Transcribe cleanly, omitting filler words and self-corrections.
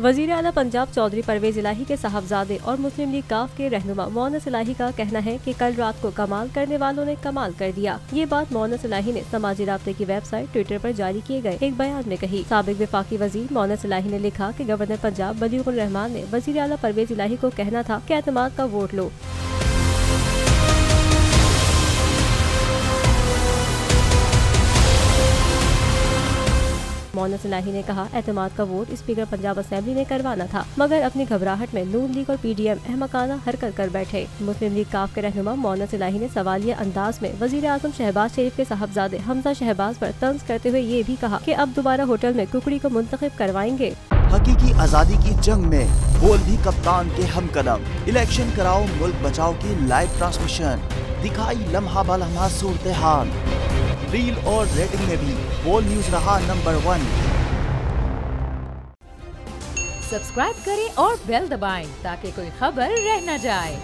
वजीर आला पंजाब चौधरी परवेज इलाही के साहबजादे और मुस्लिम लीग काफ के रहनुमा मोनस इलाही का कहना है कि कल रात को कमाल करने वालों ने कमाल कर दिया। ये बात मोनस इलाही ने समाजी राब्ते की वेबसाइट ट्विटर पर जारी किए गए एक बयान में कही। साबिक वफाकी वजीर मोनस इलाही ने लिखा कि गवर्नर पंजाब बलीगुर रहमान ने वजीर आला परवेज इलाही को कहना था कि एतमाद का वोट लो। मोनस इलाही ने कहा, एतमाद का वोट स्पीकर पंजाब असेंबली ने करवाना था, मगर अपनी घबराहट में नून लीग और पीडीएम अहमकाना हरकत कर बैठे। मुस्लिम लीग काफ के रहनुमा मोनस इलाही ने सवालिया अंदाज में वजीर आजम शहबाज शरीफ के साहबजादे हमजा शहबाज पर तंज करते हुए ये भी कहा कि अब दोबारा होटल में कुकड़ी को मुंतखब करवाएंगे। हकीकी आजादी की जंग में बोल भी कप्तान के हमकदम। इलेक्शन कराओ मुल्क बचाओ की लाइव ट्रांसमिशन दिखाई लम्हा बलम्हा सूरत हाल। रील और रेटिंग में भी बोल न्यूज रहा नंबर 1। सब्सक्राइब करें और बेल दबाएं ताकि कोई खबर रह न जाए।